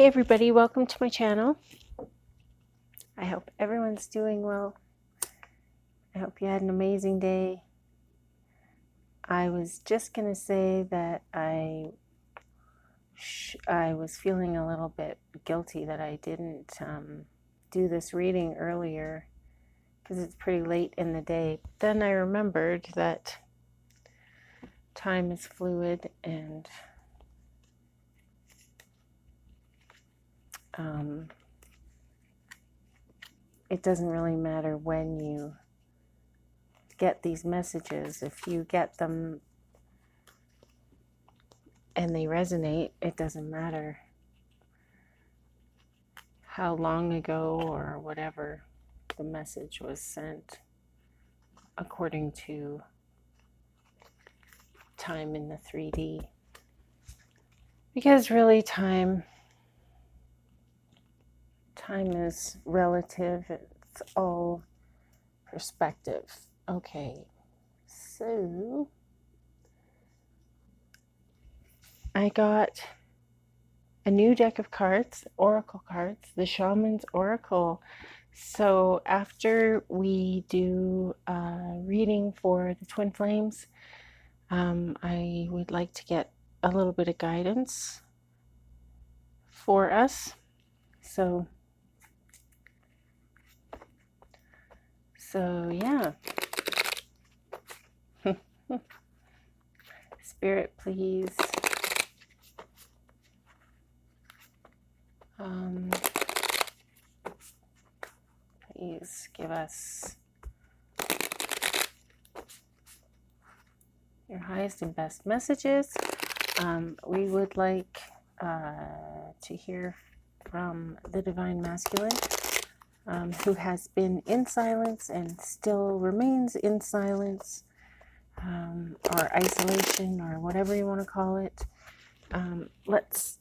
Hey everybody, welcome to my channel. I hope everyone's doing well. I hope you had an amazing day. I was just going to say that I was feeling a little bit guilty that I didn't do this reading earlier because it's pretty late in the day. But then I remembered that time is fluid and it doesn't really matter when you get these messages. If you get them and they resonate, it doesn't matter how long ago or whatever the message was sent, according to time in the 3D. Because really time is relative. It's all perspective. Okay, so I got a new deck of cards, oracle cards, the Shaman's Oracle. So after we do a reading for the Twin Flames, I would like to get a little bit of guidance for us. So yeah. Spirit, please. Please give us your highest and best messages. We would like to hear from the Divine Masculine, who has been in silence and still remains in silence, or isolation, or whatever you want to call it. Let's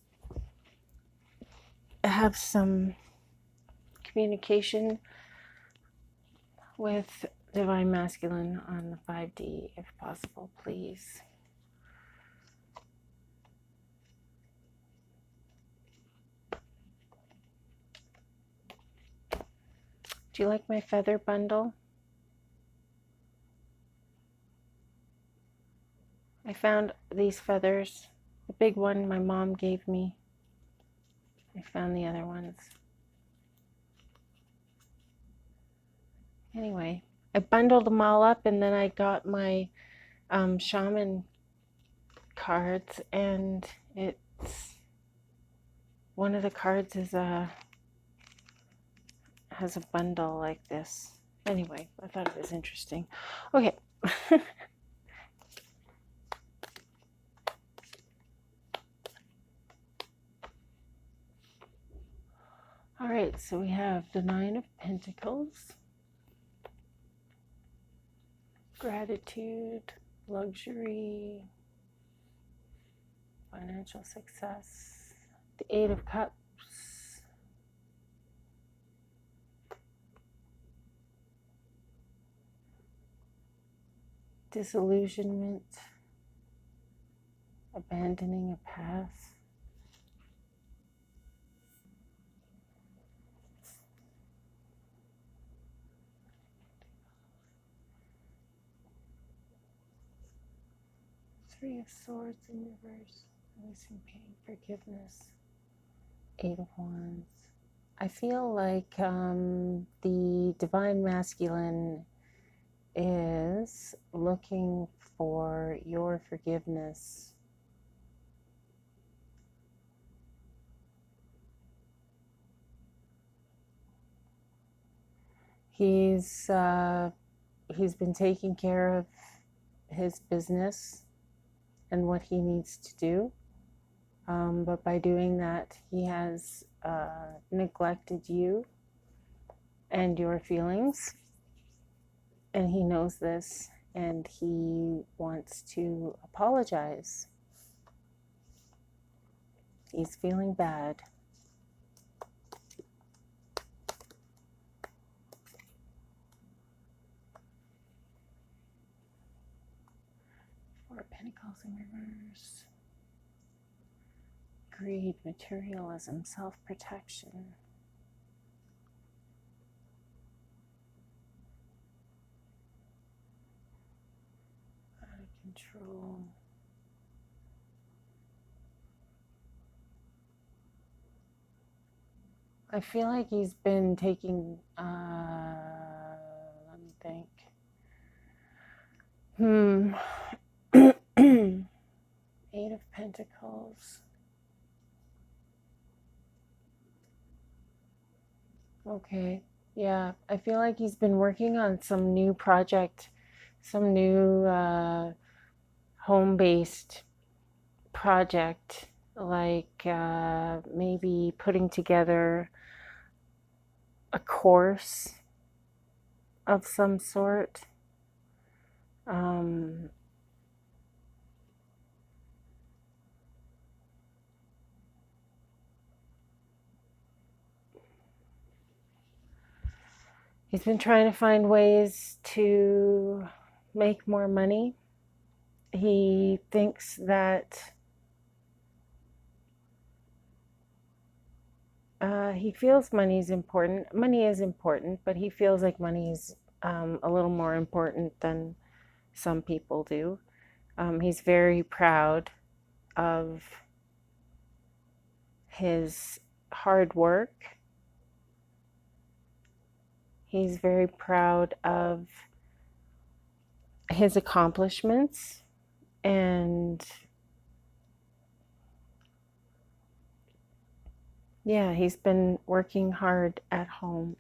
have some communication with Divine Masculine on the 5D, if possible, please. Do you like my feather bundle? I found these feathers. The big one my mom gave me. I found the other ones. Anyway, I bundled them all up, and then I got my shaman cards, and it's one of the cards is has a bundle like this. Anyway, I thought it was interesting. Okay. All right, so we have the Nine of Pentacles, gratitude, luxury, financial success, the Eight of Cups, disillusionment, abandoning a path, Three of Swords in reverse, releasing pain, forgiveness, Eight of Wands. I feel like the Divine Masculine is looking for your forgiveness. He's been taking care of his business and what he needs to do, but by doing that, he has neglected you and your feelings, and he knows this, and he wants to apologize. He's feeling bad. Four of Pentacles in reverse. greed, materialism, self-protection. Out of control. I feel like he's been taking, let me think. Eight of Pentacles. Okay, yeah, I feel like he's been working on some new project, some new home-based project, like maybe putting together a course of some sort. He's been trying to find ways to make more money. He thinks that he feels money is important. Money is important, but he feels like money is a little more important than some people do. He's very proud of his hard work. He's very proud of his accomplishments, and yeah, he's been working hard at home.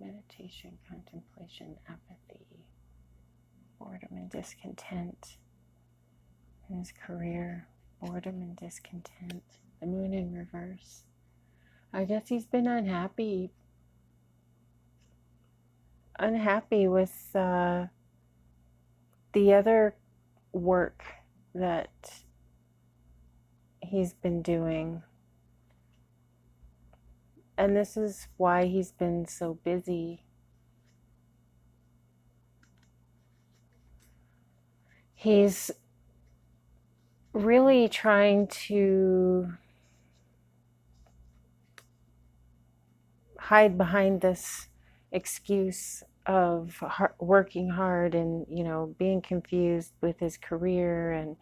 Meditation, contemplation, apathy, boredom and discontent in his career, boredom and discontent, the moon in reverse. I guess he's been unhappy with the other work that he's been doing. And this is why he's been so busy. He's really trying to hide behind this excuse of working hard and, being confused with his career, and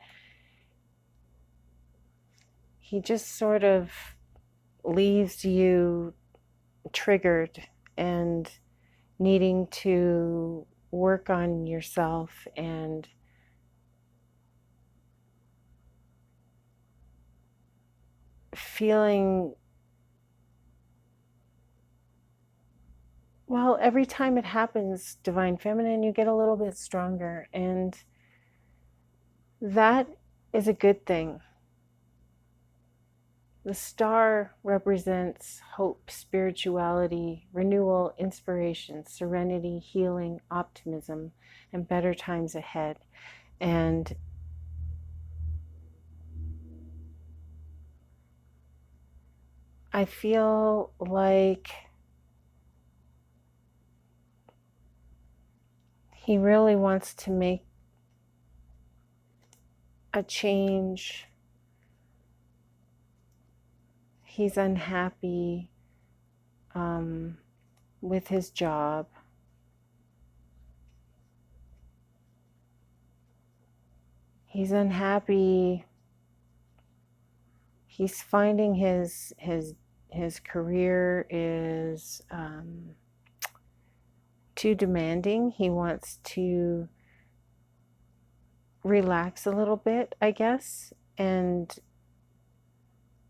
he just sort of leaves you triggered and needing to work on yourself and feeling, well, every time it happens, Divine Feminine, you get a little bit stronger, and that is a good thing. The star represents hope, spirituality, renewal, inspiration, serenity, healing, optimism, and better times ahead. And I feel like he really wants to make a change. He's unhappy with his job. He's unhappy. He's finding his career is too demanding. He wants to relax a little bit, I guess, and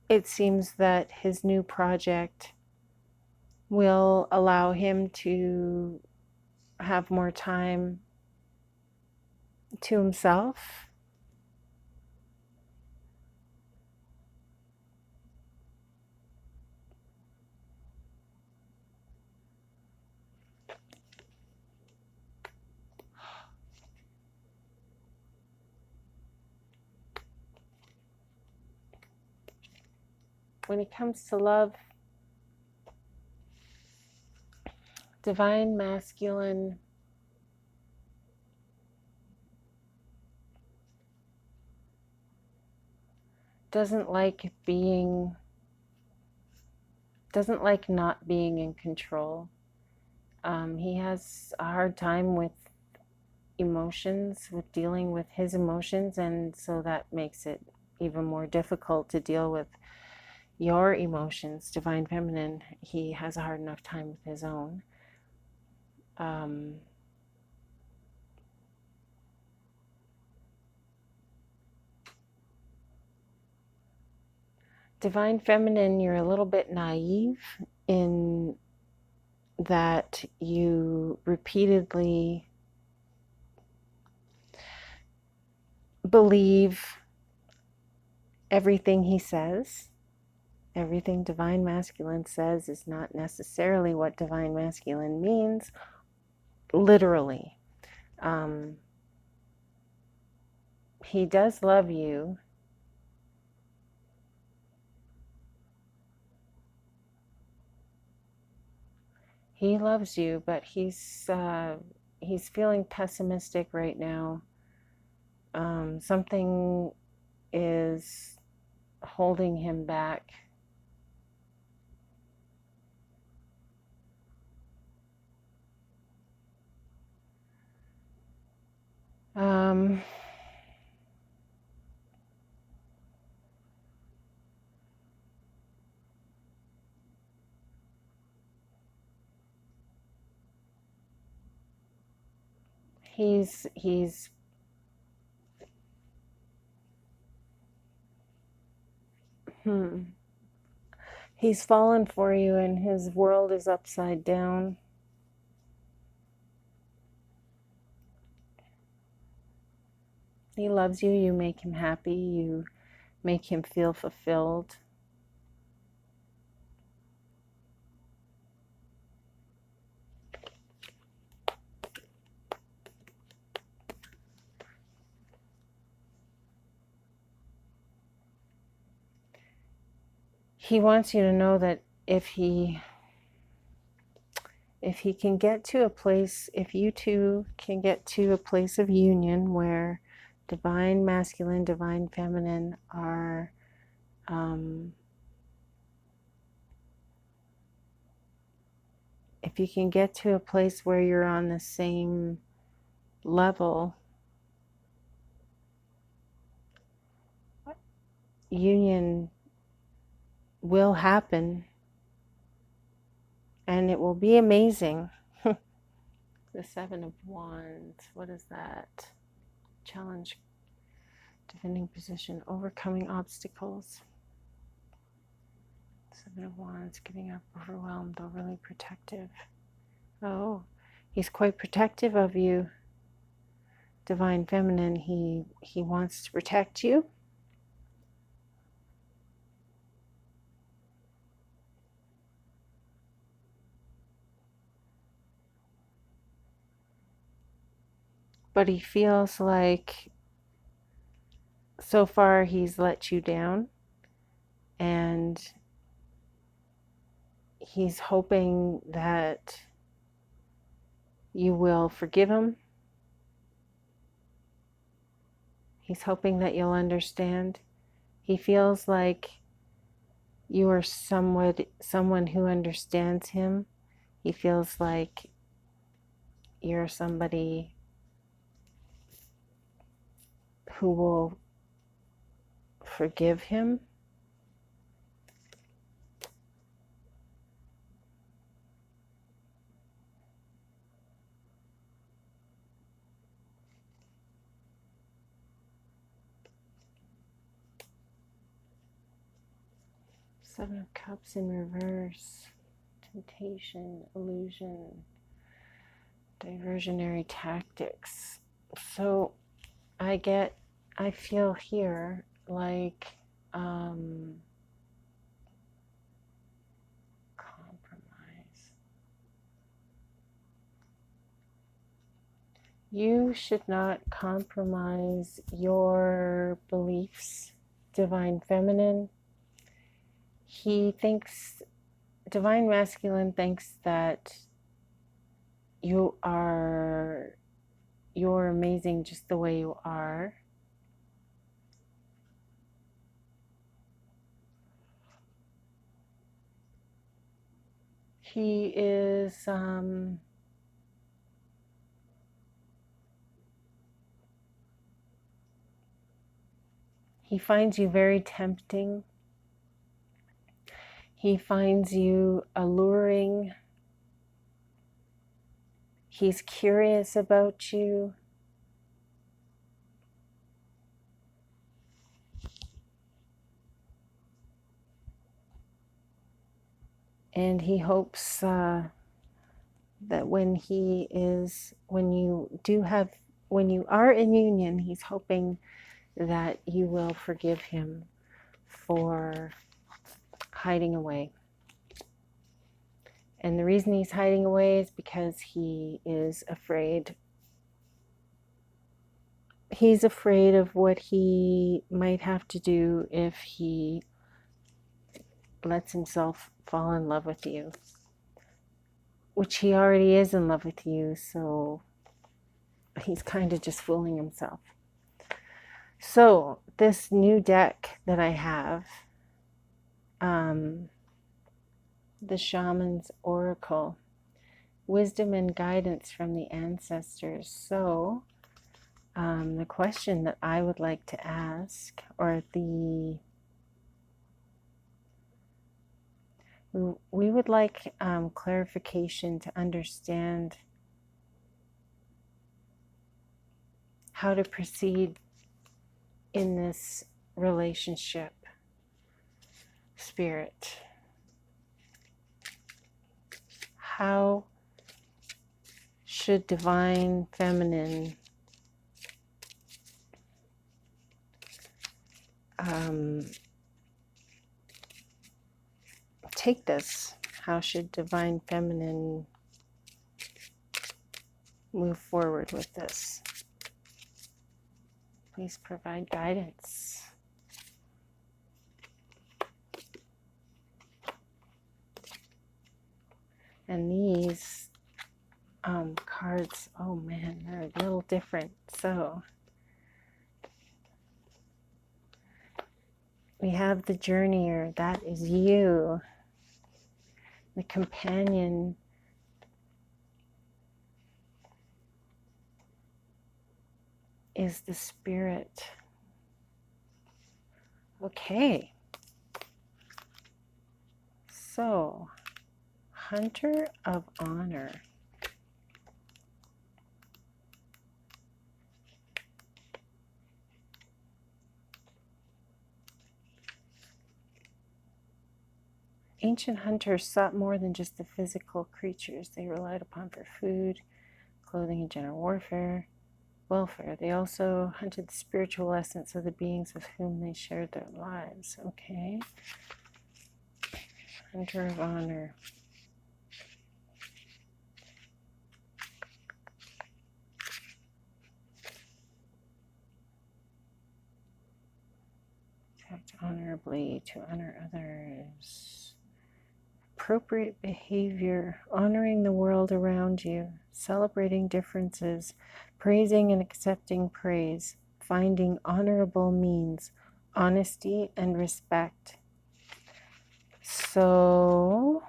it seems that his new project will allow him to have more time to himself. When it comes to love, Divine Masculine doesn't like not being in control. He has a hard time with emotions, with dealing with his emotions, and so that makes it even more difficult to deal with your emotions. Divine Feminine, he has a hard enough time with his own. Divine Feminine, you're a little bit naive in that you repeatedly believe everything he says. Everything Divine Masculine says is not necessarily what Divine Masculine means, literally. He does love you. He loves you, but he's feeling pessimistic right now. Something is holding him back. He's he's fallen for you, and his world is upside down. He loves you. You make him happy. You make him feel fulfilled. He wants you to know that if he can get to a place, if you two can get to a place of union where Divine Masculine, Divine Feminine are if you can get to a place where you're on the same level, union will happen, and it will be amazing. The Seven of Wands, what is that? Challenge, defending position, overcoming obstacles. Seven of Wands, giving up, overwhelmed, overly protective. Oh, he's quite protective of you. Divine Feminine, he wants to protect you. But he feels like so far he's let you down, and he's hoping that you will forgive him. He's hoping that you'll understand. He feels like you are someone who understands him. He feels like you're somebody who will forgive him. Seven of Cups in reverse. Temptation, illusion, diversionary tactics. So I feel here like compromise. You should not compromise your beliefs, Divine Feminine. He thinks, Divine Masculine thinks that you're amazing just the way you are. He is he finds you very tempting. He finds you alluring. He's curious about you. And he hopes that when you are in union, he's hoping that you will forgive him for hiding away. And the reason he's hiding away is because he is afraid. He's afraid of what he might have to do if he lets himself fall in love with you, which he already is in love with you, so he's kind of just fooling himself. So this new deck that I have, the Shaman's Oracle, wisdom and guidance from the ancestors. So the question that I would like to ask, or we would like clarification to understand how to proceed in this relationship, Spirit. How should Divine Feminine take this? How should Divine Feminine move forward with this? Please provide guidance. And these cards, oh man, they're a little different. So we have the journeyer, that is you. The companion is the spirit. Okay. So, Hunter of Honor. Ancient hunters sought more than just the physical creatures they relied upon for food, clothing, and general welfare. They also hunted the spiritual essence of the beings with whom they shared their lives. Okay. Hunter of Honor. To act honorably, to honor others. Appropriate behavior, honoring the world around you, celebrating differences, praising and accepting praise, finding honorable means, honesty and respect. So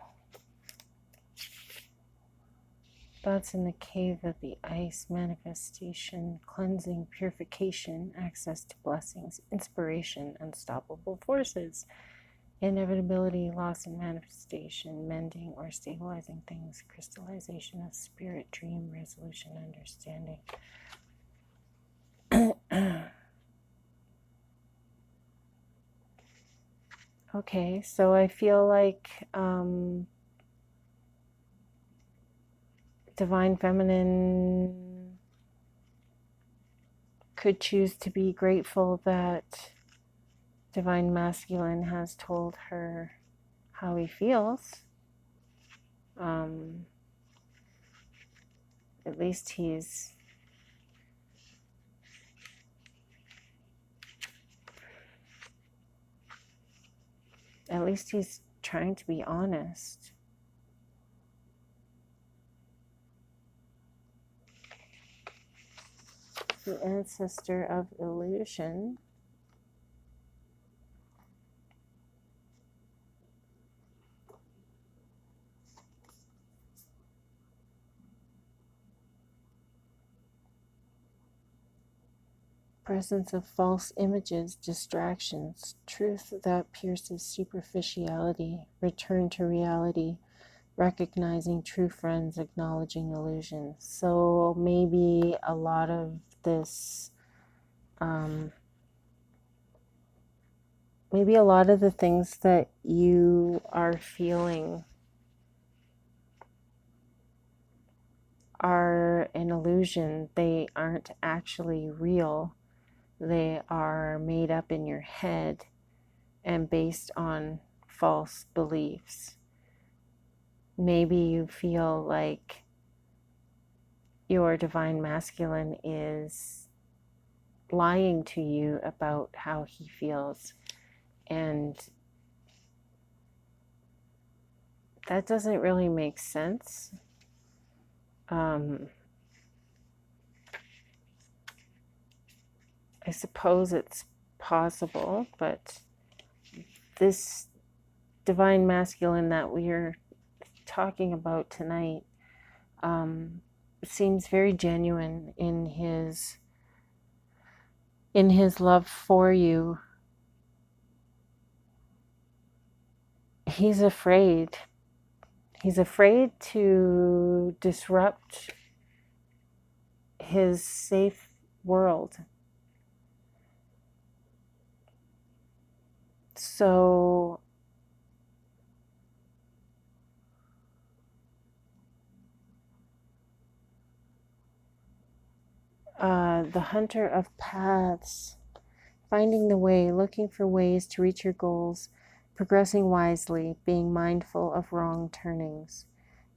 that's in the cave of the ice, manifestation, cleansing, purification, access to blessings, inspiration, unstoppable forces. Inevitability, loss and manifestation, mending or stabilizing things, crystallization of spirit, dream, resolution, understanding. Okay, so I feel like Divine Feminine could choose to be grateful that Divine Masculine has told her how he feels. At least he's trying to be honest. the ancestor of illusion. Presence of false images, distractions, truth that pierces superficiality, return to reality, recognizing true friends, acknowledging illusion. So maybe a lot of this, maybe a lot of the things that you are feeling are an illusion. They aren't actually real. They are made up in your head and based on false beliefs. Maybe you feel like your divine masculine is lying to you about how he feels, and that doesn't really make sense. I suppose it's possible, but this divine masculine that we're talking about tonight seems very genuine in his love for you. He's afraid. He's afraid to disrupt his safe world. So the hunter of paths, finding the way, looking for ways to reach your goals, progressing wisely, being mindful of wrong turnings,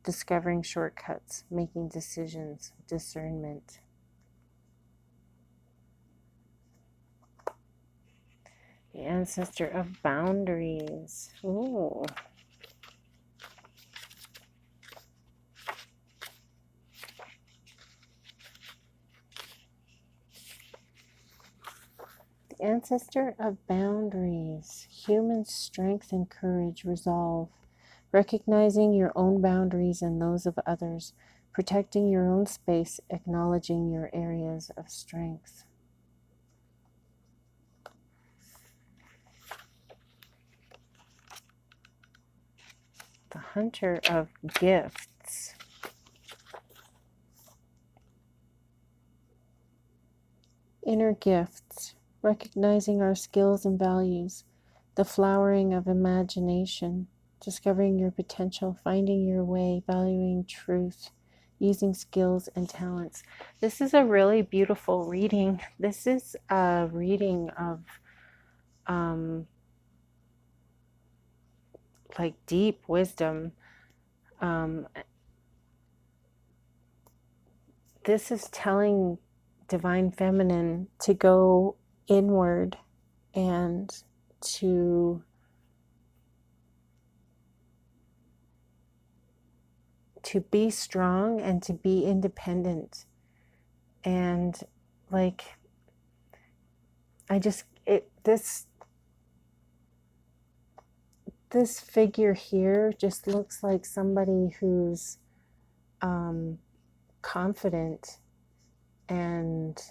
discovering shortcuts, making decisions, discernment. The ancestor of boundaries. Ooh. The ancestor of boundaries. Human strength and courage, resolve, recognizing your own boundaries and those of others, protecting your own space, acknowledging your areas of strength. The hunter of gifts. Inner gifts, recognizing our skills and values, the flowering of imagination, discovering your potential, finding your way, valuing truth, using skills and talents. This is a really beautiful reading. This is a reading of like deep wisdom. This is telling divine feminine to go inward and to be strong and to be independent. And like, this figure here just looks like somebody who's confident and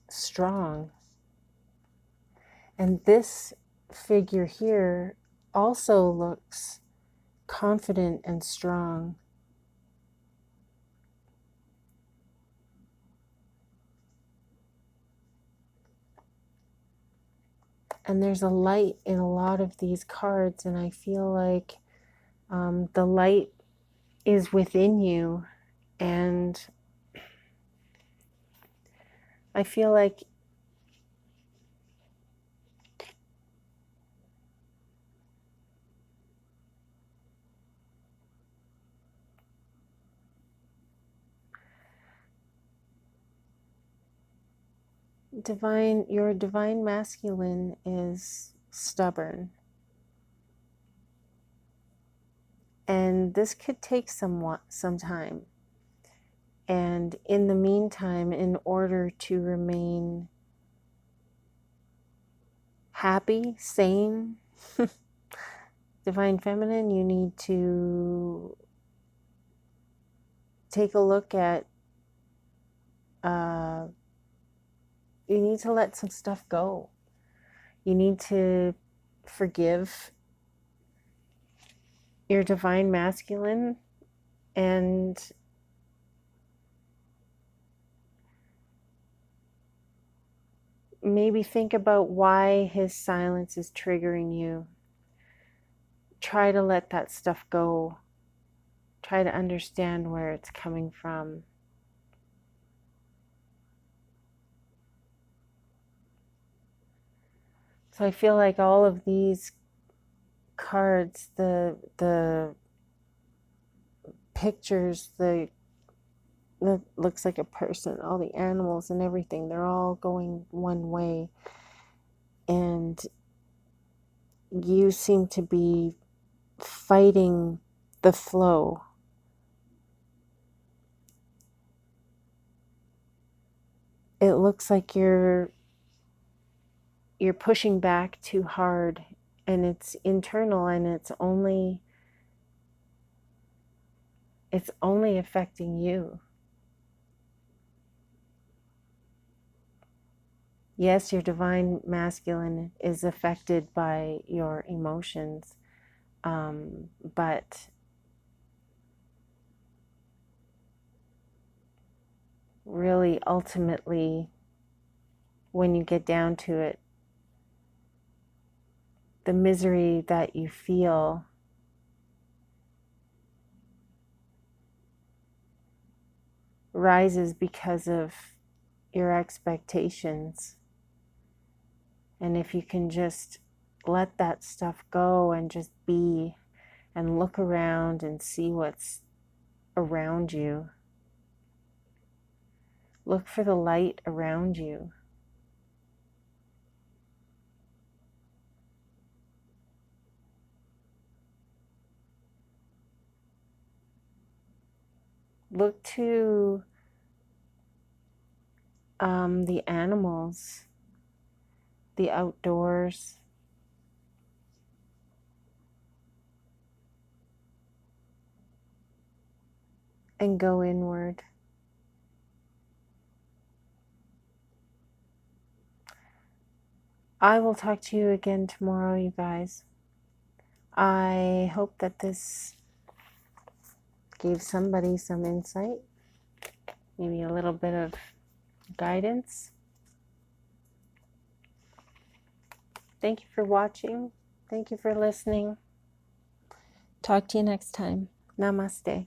strong. And this figure here also looks confident and strong. And there's a light in a lot of these cards, and I feel like the light is within you, and I feel like your divine masculine is stubborn. And this could take some time. And in the meantime, in order to remain happy, sane, Divine Feminine, you need to take a look at, you need to let some stuff go. You need to forgive your Divine Masculine and maybe think about why his silence is triggering you. Try to let that stuff go. Try to understand where it's coming from. So I feel like all of these cards, the pictures, that looks like a person, all the animals and everything, they're all going one way. And you seem to be fighting the flow. It looks like you're pushing back too hard, and it's internal, and it's only affecting you. Yes, your Divine Masculine is affected by your emotions, but really, ultimately, when you get down to it, the misery that you feel rises because of your expectations. And if you can just let that stuff go and just be and look around and see what's around you, look for the light around you. Look to the animals, the outdoors, and go inward. I will talk to you again tomorrow, you guys. I hope that this gave somebody some insight, maybe a little bit of guidance. Thank you for watching. Thank you for listening. Talk to you next time. Namaste.